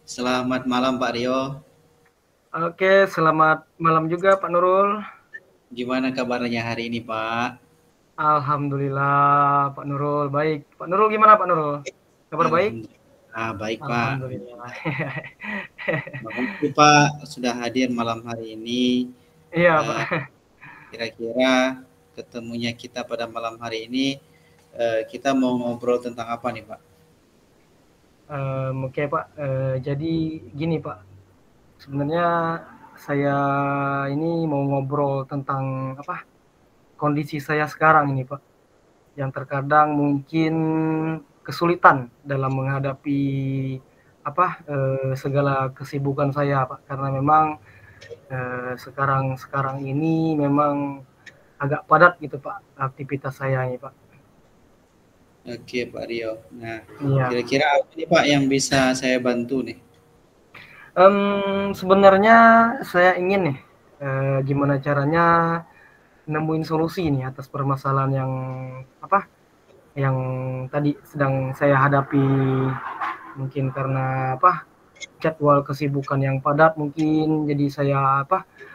Selamat malam Pak Rio. Oke, selamat malam juga Pak Nurul. Gimana kabarnya hari ini Pak? Alhamdulillah Pak Nurul baik. Pak Nurul gimana Pak Nurul? Kabar baik? Alhamdulillah baik Pak. Alhamdulillah. Makasih Pak sudah hadir malam hari ini. Iya Eh, Pak. Kira-kira ketemunya kita pada malam hari ini kita mau ngobrol tentang apa nih Pak? Oke Pak. Jadi gini Pak. Sebenarnya saya ini mau ngobrol tentang apa? Kondisi saya sekarang ini Pak. Yang terkadang mungkin kesulitan dalam menghadapi segala kesibukan saya Pak. Karena memang sekarang ini memang agak padat gitu Pak aktivitas saya ini Pak. Oke Pak Rio. Nah, Iya. kira-kira apa nih Pak yang bisa saya bantu nih? Sebenarnya saya ingin nih gimana caranya nemuin solusi nih atas permasalahan yang apa yang tadi sedang saya hadapi, mungkin karena jadwal kesibukan yang padat mungkin jadi saya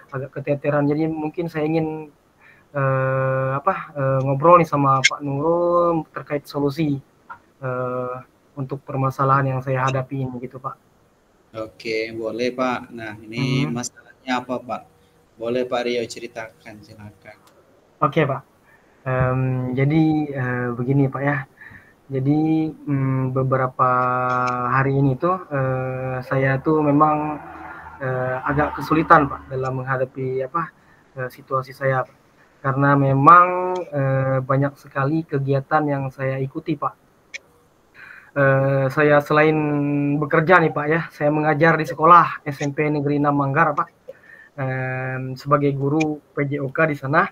agak keteteran, jadi mungkin saya ingin ngobrol nih sama Pak Nurul terkait solusi eh, untuk permasalahan yang saya hadapi ini gitu Pak. Oke, boleh Pak. Nah, ini Hmm. masalahnya apa Pak? Boleh Pak Rio ceritakan, silakan. Oke Pak. Jadi begini Pak ya. Jadi beberapa hari ini tuh saya tuh memang agak kesulitan Pak dalam menghadapi situasi saya Pak. Karena memang banyak sekali kegiatan yang saya ikuti Pak. Saya selain bekerja nih Pak ya, saya mengajar di sekolah SMP Negeri 6 Manggar Pak, sebagai guru PJOK di sana,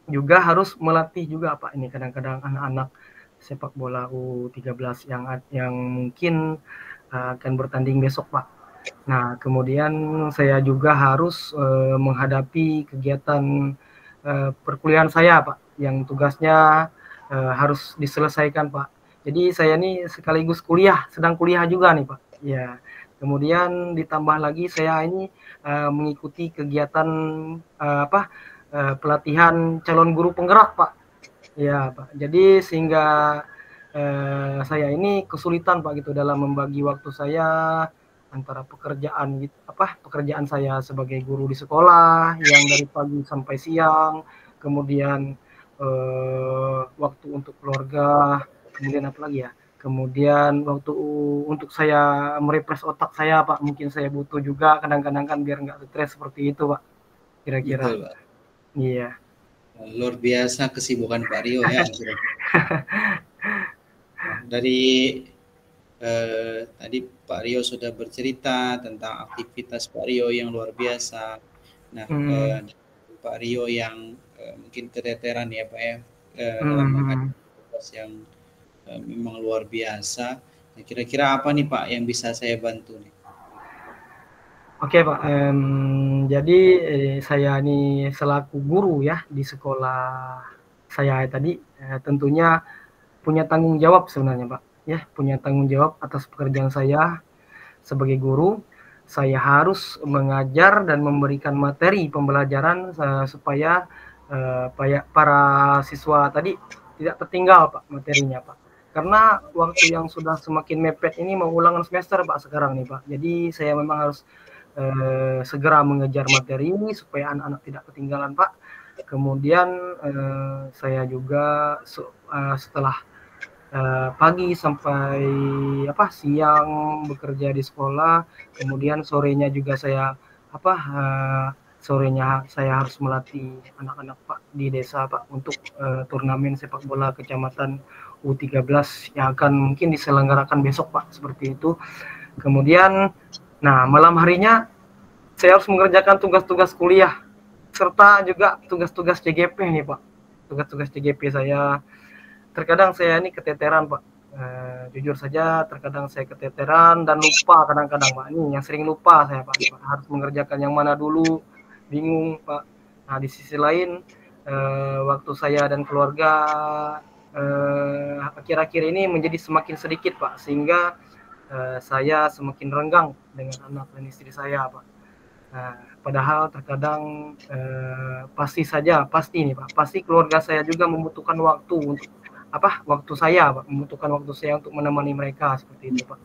juga harus melatih juga Pak ini kadang-kadang anak-anak sepak bola U13 yang mungkin akan bertanding besok Pak. Nah, kemudian saya juga harus menghadapi kegiatan perkuliahan saya Pak, yang tugasnya harus diselesaikan Pak. Jadi saya ini sekaligus kuliah, sedang kuliah juga nih Pak. Ya, kemudian ditambah lagi saya ini mengikuti kegiatan pelatihan calon guru penggerak Pak. Ya Pak. Jadi sehingga saya ini kesulitan Pak gitu dalam membagi waktu saya antara pekerjaan saya sebagai guru di sekolah yang dari pagi sampai siang, kemudian waktu untuk keluarga, kemudian apa lagi ya? Kemudian waktu untuk saya merefresh otak saya Pak, mungkin saya butuh juga kadang-kadang kan biar nggak stres seperti itu Pak, kira-kira. Betul Pak. Iya. Luar biasa kesibukan Pak Rio ya. Nah, dari tadi Pak Rio sudah bercerita tentang aktivitas Pak Rio yang luar biasa. Nah, Hmm, Pak Rio yang mungkin keteteran ya Pak ya dalam hmm. menghadapi tugas yang memang luar biasa. Nah, kira-kira apa nih Pak yang bisa saya bantu nih? Oke Pak, jadi saya ini selaku guru ya di sekolah saya tadi, tentunya punya tanggung jawab sebenarnya Pak, ya, punya tanggung jawab atas pekerjaan saya sebagai guru. Saya harus mengajar dan memberikan materi pembelajaran supaya para siswa tadi tidak tertinggal Pak materinya Pak. Karena waktu yang sudah semakin mepet ini mau ulangan semester Pak sekarang nih Pak. Jadi saya memang harus segera mengejar materi ini supaya anak-anak tidak ketinggalan Pak. Kemudian saya juga setelah pagi sampai siang bekerja di sekolah, kemudian sorenya juga saya apa sorenya saya harus melatih anak-anak Pak di desa Pak untuk turnamen sepak bola kecamatan U13 yang akan mungkin diselenggarakan besok Pak, seperti itu. Kemudian nah malam harinya saya harus mengerjakan tugas-tugas kuliah serta juga tugas-tugas CGP nih Pak. Tugas-tugas CGP saya terkadang saya ini keteteran Pak. Jujur saja terkadang saya keteteran dan lupa kadang-kadang Pak. Ini yang sering lupa saya Pak. Harus mengerjakan yang mana dulu, bingung Pak. Nah di sisi lain waktu saya dan keluarga akhir-akhir ini menjadi semakin sedikit Pak, sehingga saya semakin renggang dengan anak dan istri saya, Pak. Padahal terkadang pasti nih Pak, pasti keluarga saya juga membutuhkan waktu untuk waktu saya Pak, membutuhkan waktu saya untuk menemani mereka seperti itu Pak.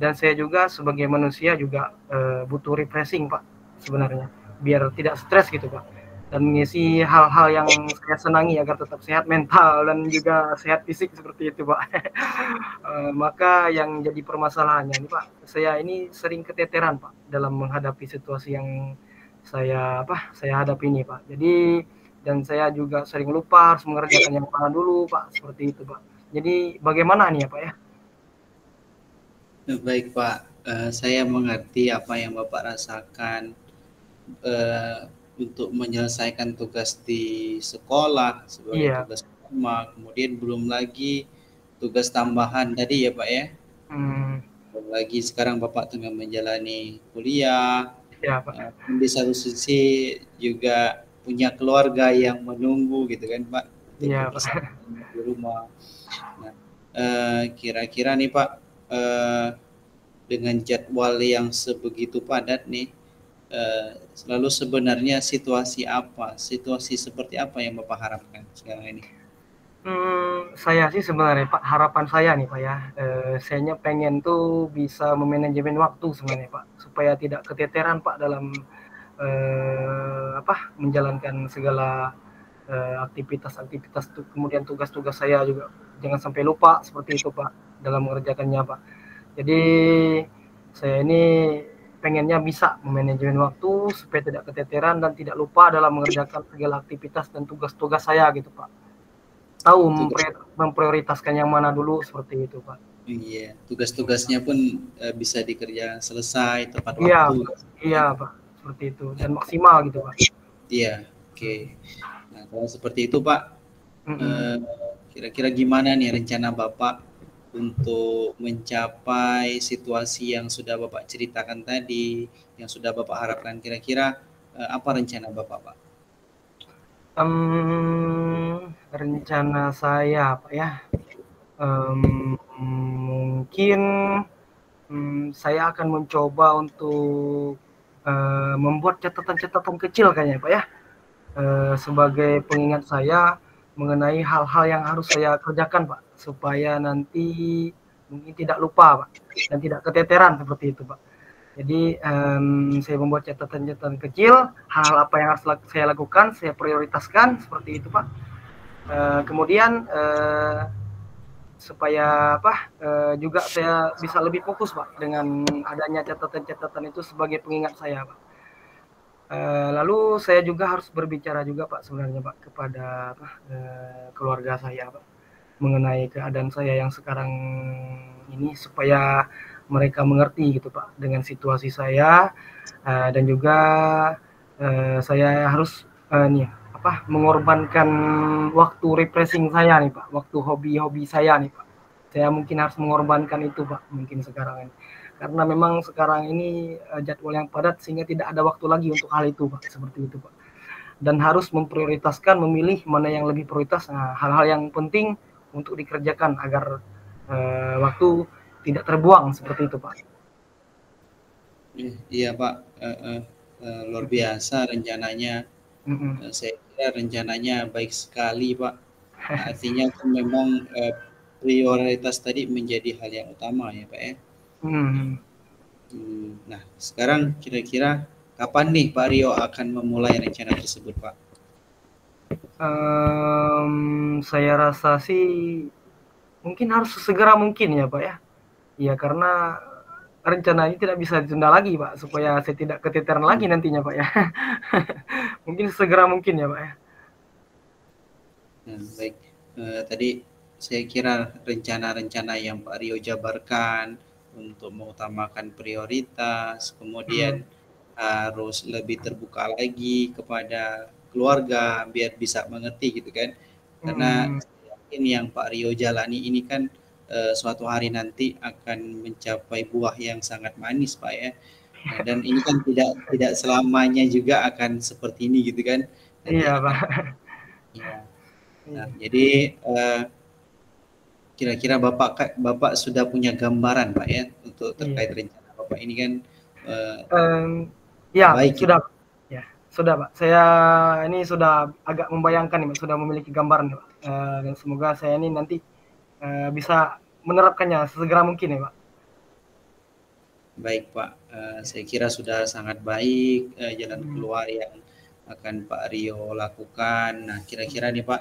Dan saya juga sebagai manusia juga butuh refreshing Pak sebenarnya, biar tidak stres gitu Pak. Dan mengisi hal-hal yang saya senangi agar tetap sehat mental dan juga sehat fisik seperti itu Pak. Maka yang jadi permasalahannya nih Pak, saya ini sering keteteran Pak dalam menghadapi situasi yang saya hadapi ini Pak. Jadi dan saya juga sering lupa harus mengerjakan yang mana dulu Pak, seperti itu Pak. Jadi bagaimana nih ya Pak ya? Baik Pak, saya mengerti apa yang Bapak rasakan untuk menyelesaikan tugas di sekolah sebagai Iya. tugas utama, kemudian belum lagi tugas tambahan tadi ya Pak ya. Belum lagi sekarang Bapak tengah menjalani kuliah, Ya Pak. di satu sisi juga punya keluarga yang menunggu gitu kan Pak untuk Iya Pak. kebersamaan di rumah. Nah, kira-kira nih Pak, dengan jadwal yang sebegitu padat nih, lalu sebenarnya situasi seperti apa yang Bapak harapkan sekarang ini? Saya sih sebenarnya Pak, harapan saya nih Pak ya, sayanya pengen tuh bisa memanajemen waktu sebenarnya Pak, supaya tidak keteteran Pak dalam menjalankan segala aktivitas-aktivitas kemudian tugas-tugas saya juga jangan sampai lupa seperti itu Pak dalam mengerjakannya Pak. Jadi saya ini pengennya bisa memanajemen waktu supaya tidak keteteran dan tidak lupa dalam mengerjakan segala aktivitas dan tugas-tugas saya gitu Pak. Tahu Tugas, memprioritaskan yang mana dulu seperti itu Pak. iya, tugas-tugasnya pun bisa dikerjakan selesai tepat Iya, waktu. iya Pak, seperti itu dan maksimal gitu Pak. Iya, oke. Nah, kalau seperti itu Pak, Mm-mm. kira-kira gimana nih rencana Bapak untuk mencapai situasi yang sudah Bapak ceritakan tadi, yang sudah Bapak harapkan? Kira-kira apa rencana Bapak, Pak? Rencana saya Pak ya, mungkin saya akan mencoba untuk membuat catatan-catatan kecil kayaknya Pak ya, sebagai pengingat saya mengenai hal-hal yang harus saya kerjakan Pak, supaya nanti mungkin tidak lupa Pak, dan tidak keteteran seperti itu Pak. Jadi saya membuat catatan-catatan kecil, hal-hal apa yang harus saya lakukan, saya prioritaskan seperti itu Pak. Kemudian supaya juga saya bisa lebih fokus Pak dengan adanya catatan-catatan itu sebagai pengingat saya Pak. Lalu saya juga harus berbicara juga Pak sebenarnya Pak kepada keluarga saya Pak mengenai keadaan saya yang sekarang ini supaya mereka mengerti gitu Pak dengan situasi saya, dan juga saya harus mengorbankan waktu refreshing saya nih Pak, waktu hobi-hobi saya nih Pak. Saya mungkin harus mengorbankan itu Pak, mungkin sekarang ini. Karena memang sekarang ini jadwal yang padat sehingga tidak ada waktu lagi untuk hal itu Pak, seperti itu Pak. Dan harus memprioritaskan, memilih mana yang lebih prioritas, hal-hal yang penting untuk dikerjakan agar waktu tidak terbuang seperti itu Pak. Iya Pak, luar biasa rencananya. Mm-mm. Saya kira rencananya baik sekali Pak. Artinya kan memang prioritas tadi menjadi hal yang utama ya Pak ya. Mm. Nah, sekarang kira-kira kapan nih Pak Rio akan memulai rencana tersebut Pak? Saya rasa sih mungkin harus sesegera mungkin ya Pak ya. Iya karena rencana ini tidak bisa ditunda lagi Pak supaya saya tidak keteteran lagi nantinya Pak ya. Mungkin segera mungkin ya Pak ya. Nah, baik, tadi saya kira rencana-rencana yang Pak Rio jabarkan untuk mengutamakan prioritas, kemudian harus lebih terbuka lagi kepada keluarga biar bisa mengerti gitu kan. Karena Hmm. saya yakin yang Pak Rio jalani ini kan suatu hari nanti akan mencapai buah yang sangat manis Pak ya. Nah, dan ini kan tidak tidak selamanya juga akan seperti ini gitu kan. Nanti Iya akan Pak. ya. Nah, Iya. jadi kira-kira Bapak sudah punya gambaran Pak ya untuk terkait Iya. rencana Bapak ini kan Ya, baik sudah. gitu. Ya, sudah Pak. Saya ini sudah agak membayangkan nih Pak, sudah memiliki gambaran nih Pak. Dan semoga saya ini nanti bisa menerapkannya sesegera mungkin ya Pak. Baik Pak, Ya. saya kira sudah sangat baik jalan Hmm. keluar yang akan Pak Rio lakukan. Nah, kira-kira nih Pak,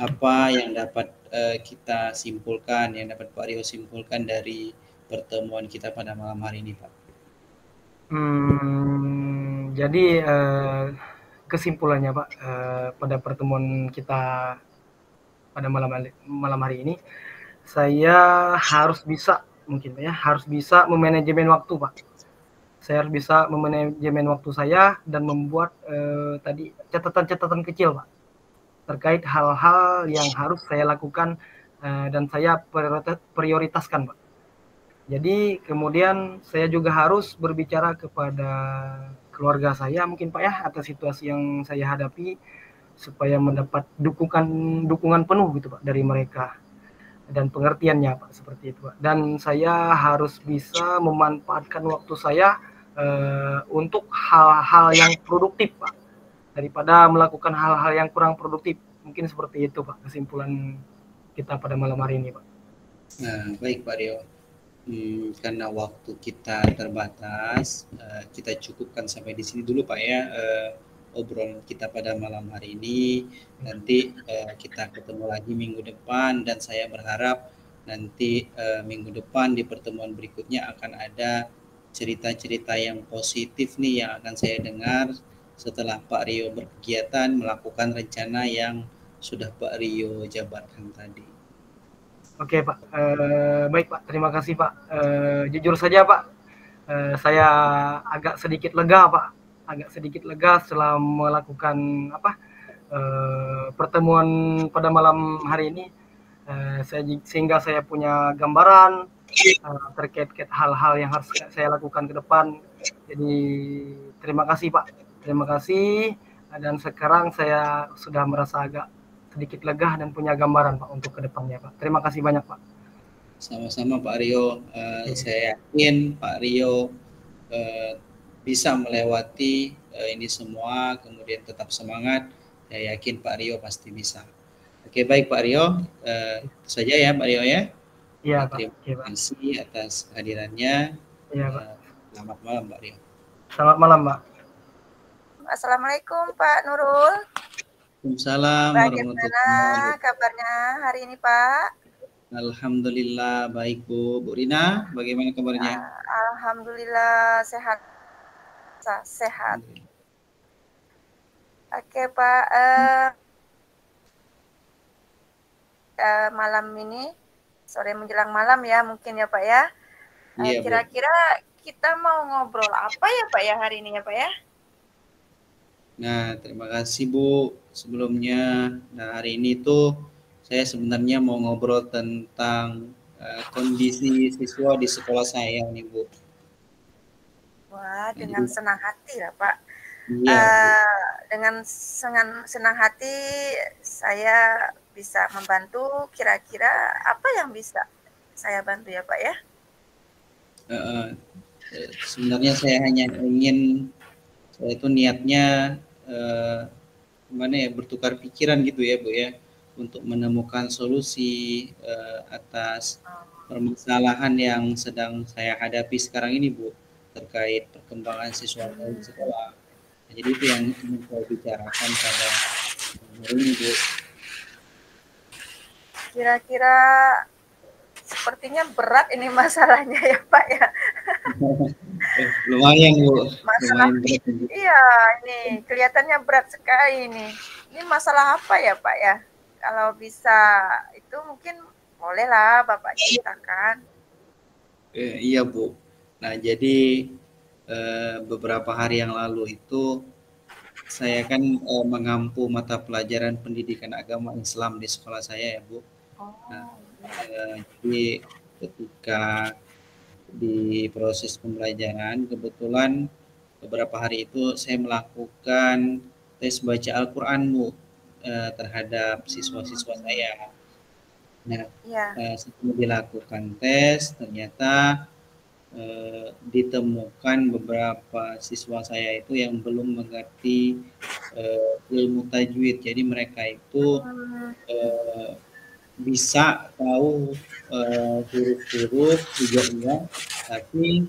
apa yang dapat kita simpulkan, yang dapat Pak Rio simpulkan dari pertemuan kita pada malam hari ini Pak? Jadi kesimpulannya Pak, pada pertemuan kita pada malam hari ini, saya harus bisa mungkin Pak ya, harus bisa memanajemen waktu Pak. Saya harus bisa memanajemen waktu saya dan membuat tadi catatan-catatan kecil Pak terkait hal-hal yang harus saya lakukan dan saya prioritaskan Pak. Jadi kemudian saya juga harus berbicara kepada keluarga saya mungkin Pak ya atas situasi yang saya hadapi supaya mendapat dukungan penuh gitu Pak dari mereka dan pengertiannya Pak seperti itu Pak. Dan saya harus bisa memanfaatkan waktu saya untuk hal-hal yang produktif Pak daripada melakukan hal-hal yang kurang produktif. Mungkin seperti itu Pak kesimpulan kita pada malam hari ini Pak. Nah, baik Pak Rio. Karena waktu kita terbatas, kita cukupkan sampai di sini dulu Pak ya obrolan kita pada malam hari ini. Nanti kita ketemu lagi minggu depan dan saya berharap nanti minggu depan di pertemuan berikutnya akan ada cerita-cerita yang positif nih yang akan saya dengar setelah Pak Rio berkegiatan melakukan rencana yang sudah Pak Rio jabarkan tadi. Oke Pak, baik Pak, terima kasih Pak. Jujur saja Pak, saya agak sedikit lega Pak, agak sedikit lega setelah melakukan apa pertemuan pada malam hari ini. Sehingga saya punya gambaran terkait hal-hal yang harus saya lakukan ke depan. Jadi terima kasih Pak, terima kasih. Dan sekarang saya sudah merasa agak sedikit lega dan punya gambaran Pak untuk kedepannya Pak. Terima kasih banyak Pak. Sama-sama Pak Rio, Oke. saya yakin Pak Rio bisa melewati ini semua, kemudian tetap semangat. Saya yakin Pak Rio pasti bisa. Oke, baik Pak Rio, itu saja ya Pak Rio ya. Iya Pak. Terima Oke Pak. kasih atas hadirannya. Iya Pak. Selamat malam Pak Rio. Selamat malam Pak. Assalamualaikum Pak Nurul. Waalaikumsalam warahmatullahi Bagaimana wabarakatuh. kabarnya hari ini Pak? Alhamdulillah baik Bu. Bu Rina, bagaimana kabarnya? Alhamdulillah sehat. Sehat. Oke Pak, malam ini sore menjelang malam ya mungkin ya Pak ya. Iya, Bu. Kira-kira kita mau ngobrol apa ya Pak ya hari ini ya Pak ya? Nah, terima kasih Bu sebelumnya. Nah, hari ini tuh saya sebenarnya mau ngobrol tentang kondisi siswa di sekolah saya nih Bu. Wah, Nah, dengan jadi, senang hati ya Pak. iya Bu. Dengan senang hati saya bisa membantu. Kira-kira apa yang bisa saya bantu ya Pak ya? Sebenarnya saya hanya ingin, saya itu niatnya gimana ya, bertukar pikiran gitu ya Bu ya, untuk menemukan solusi atas permasalahan yang sedang saya hadapi sekarang ini Bu, terkait perkembangan siswa saya di sekolah. Nah, jadi itu yang ingin saya bicarakan pada hari ini Bu. Kira-kira sepertinya berat ini masalahnya ya Pak ya. Lumayan Bu. Masalah, Lumayan berat Bu. iya ini kelihatannya berat sekali ini. Ini masalah apa ya Pak ya? Kalau bisa itu mungkin bolehlah Bapak ceritakan. Iya Bu. Nah jadi beberapa hari yang lalu itu saya kan mengampu mata pelajaran pendidikan agama Islam di sekolah saya ya Bu. Nah, Oh, jadi ketika di proses pembelajaran kebetulan beberapa hari itu saya melakukan tes baca Al-Quran Bu terhadap siswa-siswa saya. Nah, Iya. setelah dilakukan tes, ternyata ditemukan beberapa siswa saya itu yang belum mengerti ilmu tajwid. Jadi mereka itu Hmm. bisa tahu huruf-huruf hijaiyah, tapi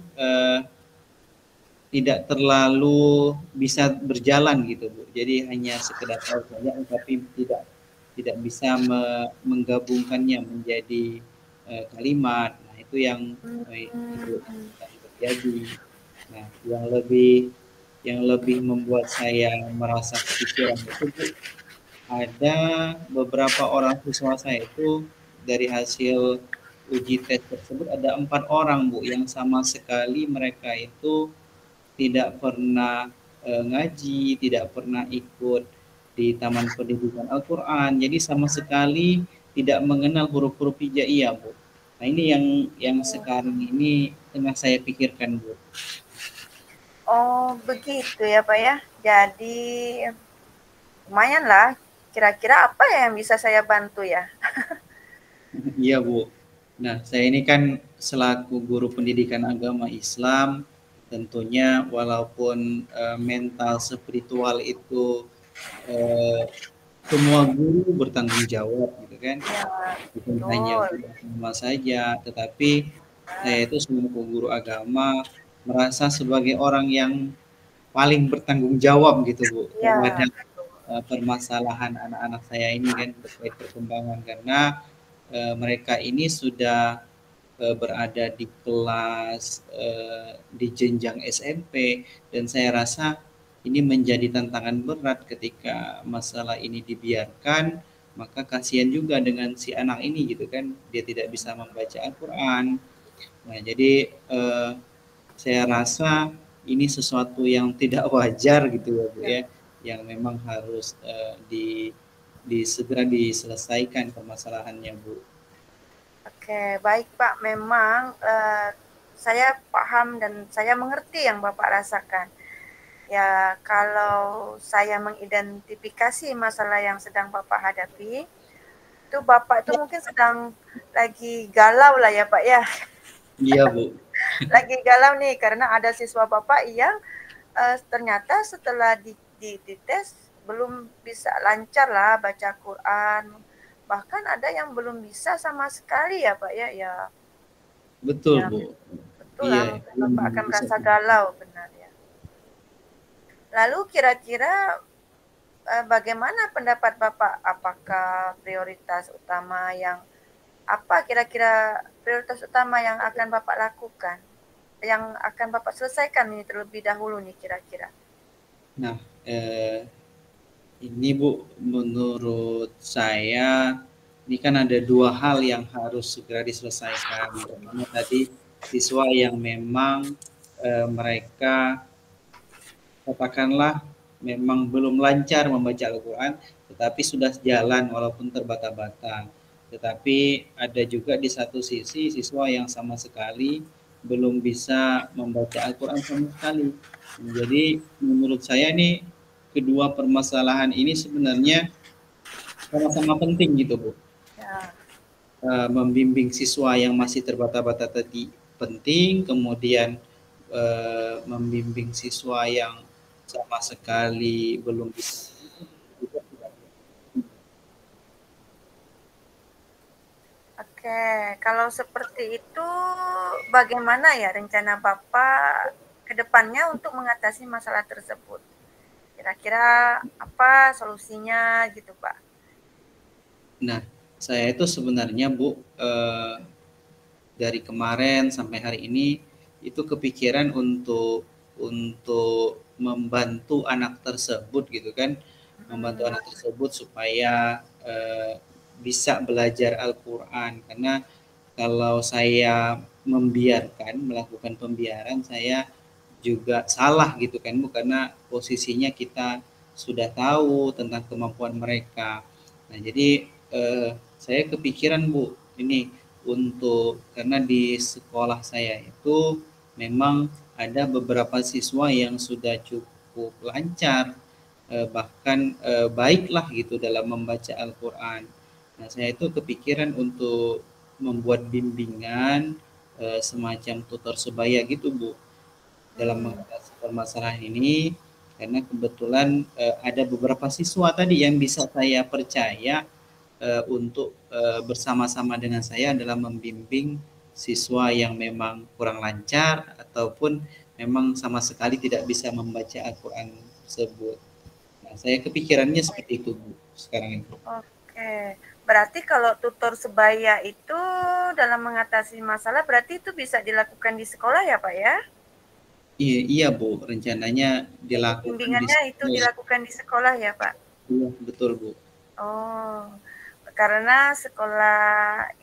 tidak terlalu bisa berjalan gitu Bu. Jadi hanya sekedar tahu saja, tapi tidak bisa menggabungkannya menjadi kalimat. Nah itu yang itu yang terjadi. Nah yang lebih membuat saya merasa kepikiran itu Bu, ada beberapa orang siswa saya itu dari hasil uji tes tersebut ada 4 orang Bu yang sama sekali mereka itu tidak pernah ngaji, tidak pernah ikut di Taman Pendidikan Al-Quran, jadi sama sekali tidak mengenal huruf-huruf hijaiyah, Bu. Nah ini yang sekarang ini tengah saya pikirkan, Bu. Oh, begitu ya Pak ya. Jadi lumayan lah. Kira-kira apa ya yang bisa saya bantu ya? Iya, Bu. Nah, saya ini kan selaku guru pendidikan agama Islam, tentunya walaupun mental spiritual itu eh, semua guru bertanggung jawab gitu kan, Ya, bukan hanya betul. guru agama saja, tetapi saya itu selaku guru agama merasa sebagai orang yang paling bertanggung jawab gitu Bu Ya, terhadap permasalahan anak-anak saya ini kan terkait perkembangan, karena mereka ini sudah berada di kelas di jenjang SMP, dan saya rasa ini menjadi tantangan berat ketika masalah ini dibiarkan, maka kasihan juga dengan si anak ini gitu kan, dia tidak bisa membaca Al-Quran. Nah jadi saya rasa ini sesuatu yang tidak wajar gitu ya Bu ya, yang memang harus segera diselesaikan permasalahannya Bu. oke, baik Pak. Memang saya paham dan saya mengerti yang Bapak rasakan. Ya, kalau saya mengidentifikasi masalah yang sedang Bapak hadapi, itu Bapak itu mungkin sedang lagi galau lah ya Pak ya. Iya Bu. Lagi galau nih karena ada siswa Bapak yang ternyata setelah dites belum bisa lancar lah baca Quran. Bahkan ada yang belum bisa sama sekali ya Pak ya. Ya, Betul ya Bu. betul lah, Iya, mungkin belum Bapak akan bisa. merasa galau, benar ya. Lalu kira-kira bagaimana pendapat Bapak? Apakah prioritas utama yang apa kira-kira prioritas utama yang akan Bapak lakukan? Yang akan Bapak selesaikan nih terlebih dahulu nih kira-kira? Nah, ini Bu, menurut saya ini kan ada 2 hal yang harus segera diselesaikan. Pertama tadi siswa yang memang mereka katakanlah memang belum lancar membaca Al-Quran, tetapi sudah jalan walaupun terbata-bata. Tetapi ada juga di satu sisi siswa yang sama sekali belum bisa membaca Al-Quran sama sekali. Jadi menurut saya nih kedua permasalahan ini sebenarnya sama-sama penting gitu Bu. Ya, Membimbing siswa yang masih terbata-bata tadi penting, kemudian membimbing siswa yang sama sekali belum bisa juga tidak. oke. Kalau seperti itu, bagaimana ya rencana Bapak ke depannya untuk mengatasi masalah tersebut? Kira-kira apa solusinya gitu, Pak? Nah, saya itu sebenarnya Bu dari kemarin sampai hari ini itu kepikiran untuk membantu anak tersebut gitu kan, membantu Hmm, anak tersebut supaya bisa belajar Al-Quran, karena kalau saya membiarkan melakukan pembiaran saya juga salah gitu kan Bu, karena posisinya kita sudah tahu tentang kemampuan mereka. Nah jadi saya kepikiran Bu ini karena di sekolah saya itu memang ada beberapa siswa yang sudah cukup lancar, bahkan baiklah gitu dalam membaca Al-Quran. Nah, saya itu kepikiran untuk membuat bimbingan semacam tutor sebaya gitu, Bu, dalam mengatasi permasalahan ini, karena kebetulan ada beberapa siswa tadi yang bisa saya percaya untuk bersama-sama dengan saya dalam membimbing siswa yang memang kurang lancar ataupun memang sama sekali tidak bisa membaca Al-Quran tersebut. Nah, saya kepikirannya seperti itu, Bu, sekarang itu. Oke, berarti kalau tutor sebaya itu dalam mengatasi masalah berarti itu bisa dilakukan di sekolah ya Pak ya? Iya, iya Bu, rencananya dilakukan di Bimbingannya itu sekolah. dilakukan di sekolah ya Pak? Iya, betul Bu. Oh, karena sekolah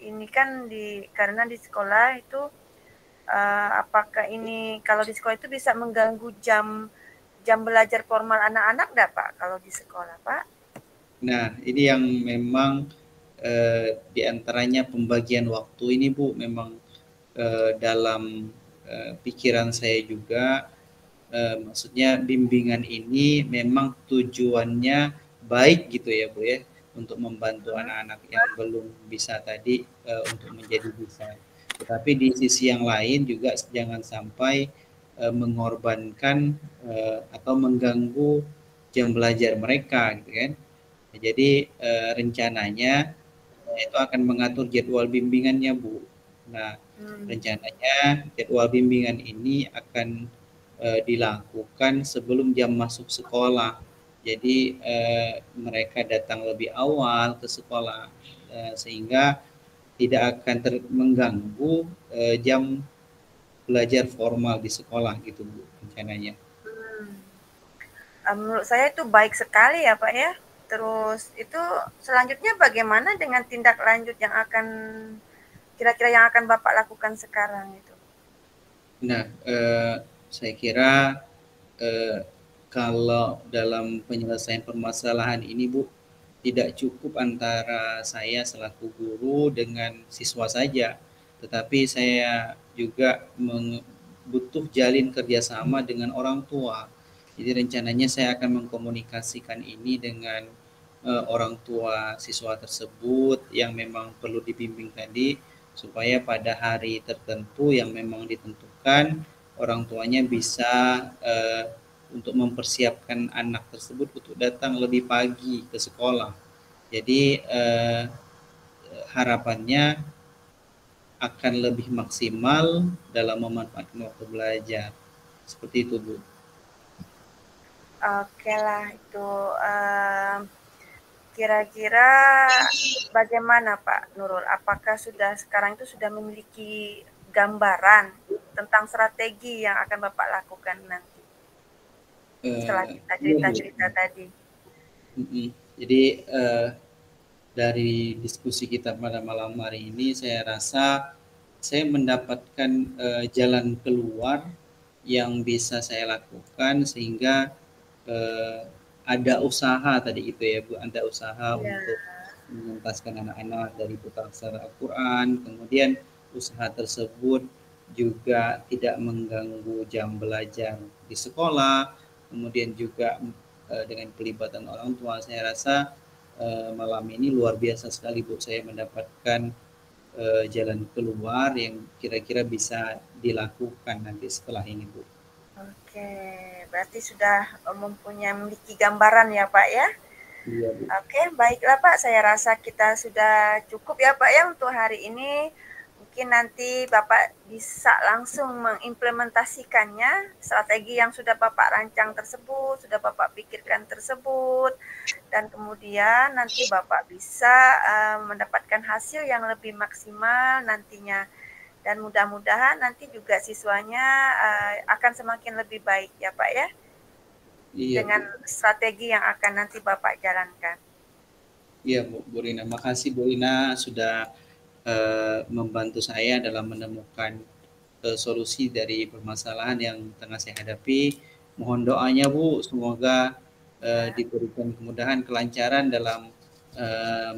ini kan karena di sekolah itu apakah ini kalau di sekolah itu bisa mengganggu jam belajar formal anak-anak enggak Pak kalau di sekolah Pak? Nah, ini yang memang di antaranya pembagian waktu ini Bu, memang dalam pikiran saya juga, maksudnya bimbingan ini memang tujuannya baik gitu ya Bu ya, untuk membantu anak-anak yang belum bisa tadi untuk menjadi bisa. Tetapi di sisi yang lain juga jangan sampai mengorbankan atau mengganggu jam belajar mereka gitu kan. Jadi rencananya itu akan mengatur jadwal bimbingannya Bu. Nah, rencananya jadwal bimbingan ini akan dilakukan sebelum jam masuk sekolah. Jadi mereka datang lebih awal ke sekolah sehingga tidak akan mengganggu jam belajar formal di sekolah gitu Bu rencananya. Menurut saya itu baik sekali ya Pak ya. Terus itu selanjutnya bagaimana dengan tindak lanjut yang akan kira-kira yang akan Bapak lakukan sekarang itu? Nah, saya kira kalau dalam penyelesaian permasalahan ini Bu, tidak cukup antara saya selaku guru dengan siswa saja, tetapi saya juga butuh jalin kerjasama dengan orang tua. Jadi rencananya saya akan mengkomunikasikan ini dengan orang tua siswa tersebut yang memang perlu dibimbing tadi, supaya pada hari tertentu yang memang ditentukan orang tuanya bisa untuk mempersiapkan anak tersebut untuk datang lebih pagi ke sekolah. Jadi harapannya akan lebih maksimal dalam memanfaatkan waktu belajar. Seperti itu, Bu. Oke lah itu kira-kira bagaimana Pak Nurul? Apakah sekarang itu sudah memiliki gambaran tentang strategi yang akan Bapak lakukan nanti setelah kita cerita-cerita tadi? Jadi dari diskusi kita pada malam hari ini, saya rasa saya mendapatkan jalan keluar yang bisa saya lakukan sehingga ada usaha tadi itu ya Bu, ada usaha untuk mengentaskan anak-anak dari buta aksara Al-Quran, kemudian usaha tersebut juga tidak mengganggu jam belajar di sekolah, kemudian juga dengan pelibatan orang tua, saya rasa malam ini luar biasa sekali Bu, saya mendapatkan jalan keluar yang kira-kira bisa dilakukan nanti setelah ini Bu. Oke, berarti sudah memiliki gambaran ya Pak ya? Iya Bu. Oke, baiklah Pak, saya rasa kita sudah cukup ya Pak ya untuk hari ini. Mungkin nanti Bapak bisa langsung mengimplementasikannya, strategi yang sudah Bapak rancang tersebut, sudah Bapak pikirkan tersebut, dan kemudian nanti Bapak bisa mendapatkan hasil yang lebih maksimal nantinya. Dan mudah-mudahan nanti juga siswanya akan semakin lebih baik ya Pak ya, dengan strategi yang akan nanti Bapak jalankan. Iya Bu Rina, makasih Bu Rina sudah membantu saya dalam menemukan solusi dari permasalahan yang tengah saya hadapi. Mohon doanya Bu, semoga diberikan kemudahan, kelancaran dalam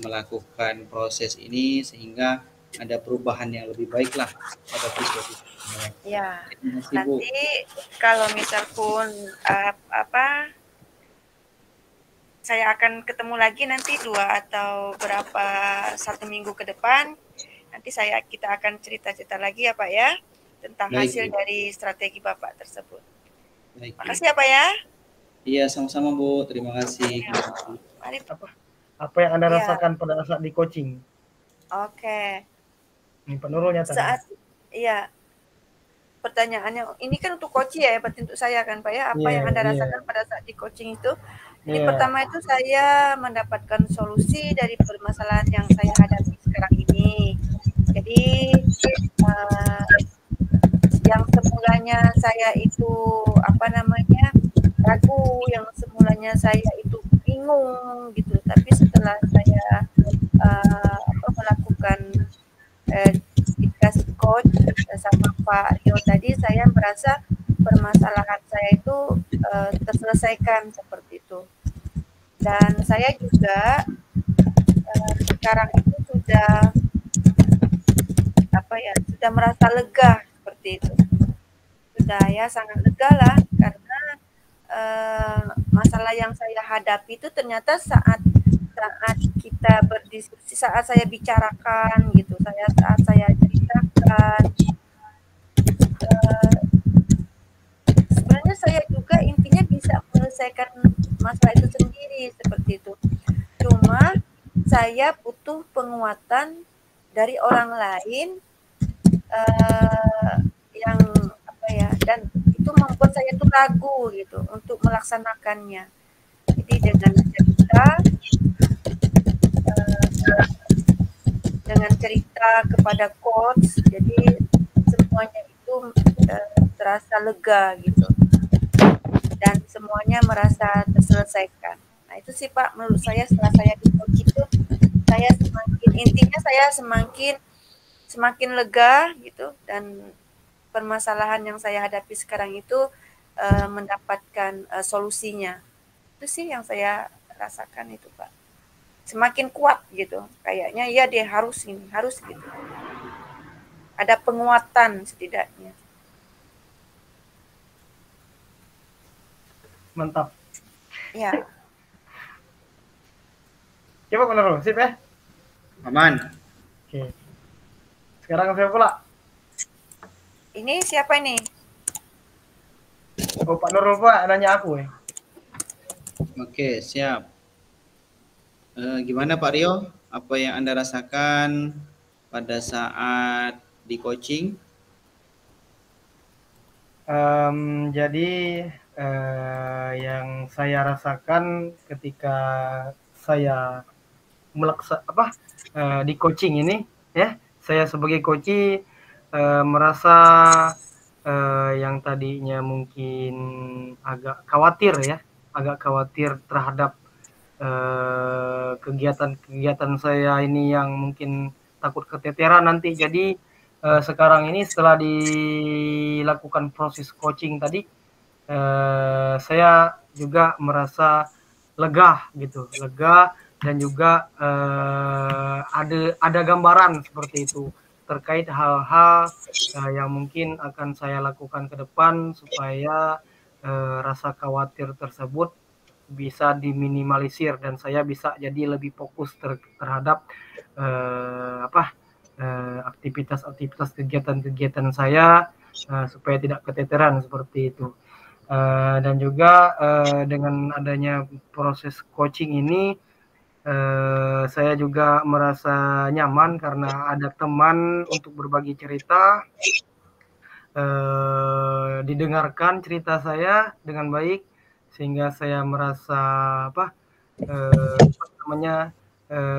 melakukan proses ini sehingga ada perubahan yang lebih baik lah pada siswa-siswa. Ya, nanti kalau misal pun saya akan ketemu lagi nanti 1 minggu ke depan. Nanti kita akan cerita-cerita lagi ya Pak ya tentang Baik, hasil Bu. dari strategi Bapak tersebut. Baik, Bu. Makasih ya Pak ya. Iya, sama-sama Bu. Terima kasih. Mari. Apa yang Anda Iya. rasakan pada saat di coaching? Oke. Ini Pak Nurul nyata. Iya. Pertanyaannya ini kan untuk coaching ya, berarti untuk saya kan Pak ya. Apa yang Anda rasakan pada saat di coaching itu? Jadi pertama itu saya mendapatkan solusi dari permasalahan yang saya hadapi sekarang ini. Jadi yang semulanya saya itu ragu, yang semulanya saya itu bingung gitu, tapi setelah saya melakukan dikasih coach sama Pak Rio tadi, saya merasa permasalahan saya itu terselesaikan seperti itu. Dan saya juga sekarang itu sudah merasa lega seperti itu. Sudah ya sangat lega lah, karena masalah yang saya hadapi itu ternyata saat kita berdiskusi, saat saya bicarakan gitu, saat saya ceritakan, sebenarnya saya juga intinya bisa menyelesaikan masalah itu sendiri seperti itu. Cuma saya butuh penguatan dari orang lain yang dan itu membuat saya tuh ragu gitu untuk melaksanakannya. Jadi dengan cerita kepada coach, jadi semuanya itu terasa lega gitu, dan semuanya merasa terselesaikan. Nah itu sih Pak, menurut saya setelah saya di coach itu, saya semakin lega gitu, dan permasalahan yang saya hadapi sekarang itu mendapatkan solusinya. Itu sih yang saya rasakan itu Pak. Semakin kuat gitu, kayaknya ya dia harus gitu. Ada penguatan setidaknya. Mantap. Ya. Coba Pak Nurul, sip ya? Aman. Oke. Sekarang saya pula. Ini siapa ini? Oh, Pak Nurul Pak, nanya aku ya. Oke, siap. Gimana Pak Rio? Apa yang Anda rasakan pada saat di coaching? Jadi yang saya rasakan ketika saya di coaching ini ya, saya sebagai coach merasa yang tadinya mungkin agak khawatir terhadap kegiatan saya ini yang mungkin takut keteteran nanti. Jadi sekarang ini setelah dilakukan proses coaching tadi, saya juga merasa lega gitu, dan juga ada gambaran seperti itu terkait hal-hal yang mungkin akan saya lakukan ke depan supaya rasa khawatir tersebut bisa diminimalisir dan saya bisa jadi lebih fokus terhadap aktivitas kegiatan saya supaya tidak keteteran seperti itu. Dan juga dengan adanya proses coaching ini saya juga merasa nyaman karena ada teman untuk berbagi cerita, didengarkan cerita saya dengan baik, sehingga saya merasa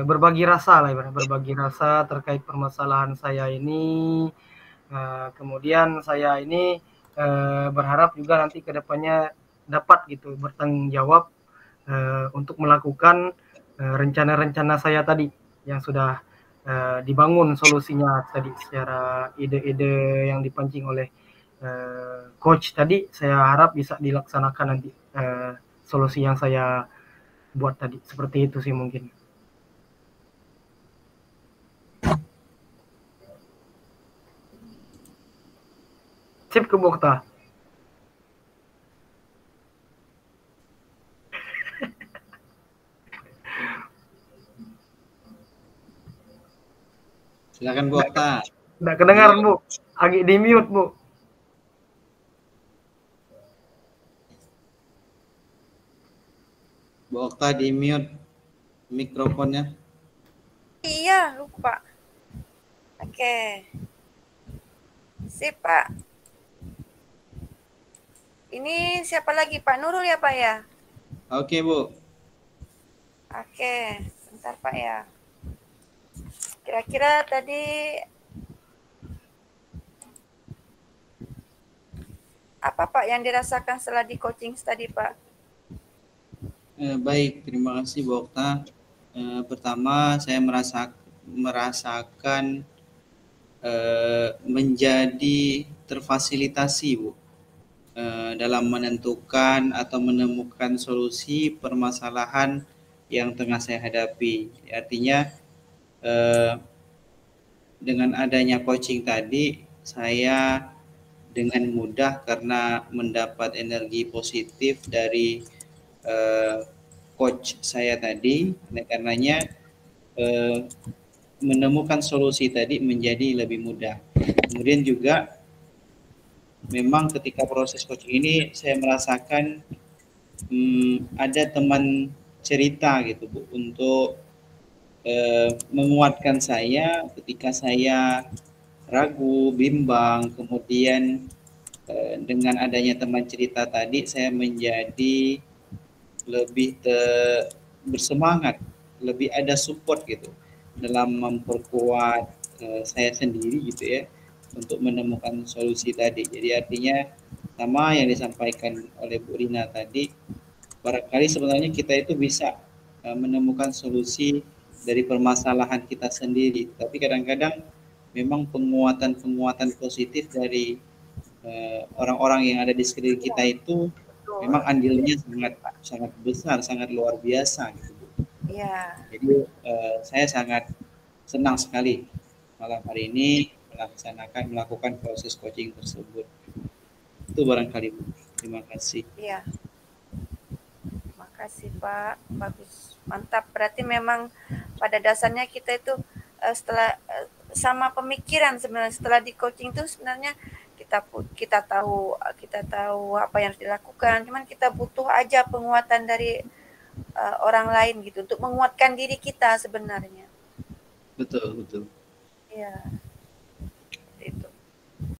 berbagi rasa terkait permasalahan saya ini. Kemudian saya ini berharap juga nanti ke depannya dapat gitu bertanggung jawab untuk melakukan rencana-rencana saya tadi yang sudah dibangun solusinya tadi secara ide-ide yang dipancing oleh coach tadi. Saya harap bisa dilaksanakan nanti solusi yang saya buat tadi. Seperti itu sih mungkin. Sip ke Bokta. Silakan Bu Okta. Nggak kedengaran Bu, agak di mute Bu. Bu Okta di mute mikrofonnya. Iya, lupa. Oke. Sip, Pak. Ini siapa lagi? Pak Nurul ya, Pak ya? Oke, Bu. Oke, bentar Pak ya. Kira-kira tadi apa Pak yang dirasakan setelah di coaching tadi Pak? Baik, terima kasih Bu Okta. Pertama, saya merasakan menjadi terfasilitasi Bu dalam menentukan atau menemukan solusi permasalahan yang tengah saya hadapi. Artinya dengan adanya coaching tadi, saya dengan mudah karena mendapat energi positif dari coach saya tadi, oleh karenanya menemukan solusi tadi menjadi lebih mudah. Kemudian juga memang ketika proses coaching ini saya merasakan ada teman cerita gitu Bu untuk menguatkan saya ketika saya ragu, bimbang, kemudian dengan adanya teman cerita tadi saya menjadi lebih bersemangat, lebih ada support gitu dalam memperkuat saya sendiri gitu ya untuk menemukan solusi tadi. Jadi artinya sama yang disampaikan oleh Bu Rina tadi, barangkali sebenarnya kita itu bisa menemukan solusi dari permasalahan kita sendiri, tapi kadang-kadang memang penguatan-penguatan positif dari orang-orang yang ada di sekeliling kita itu memang andilnya sangat besar, sangat luar biasa gitu Bu. Iya. Jadi saya sangat senang sekali malam hari ini melakukan proses coaching tersebut. Itu barangkali Bu. Terima kasih. Iya. Terima kasih Pak, bagus, mantap. Berarti memang pada dasarnya kita itu setelah sama pemikiran sebenarnya setelah di coaching itu sebenarnya kita tahu apa yang harus dilakukan, cuman kita butuh aja penguatan dari orang lain gitu untuk menguatkan diri kita sebenarnya. Betul, betul. Iya.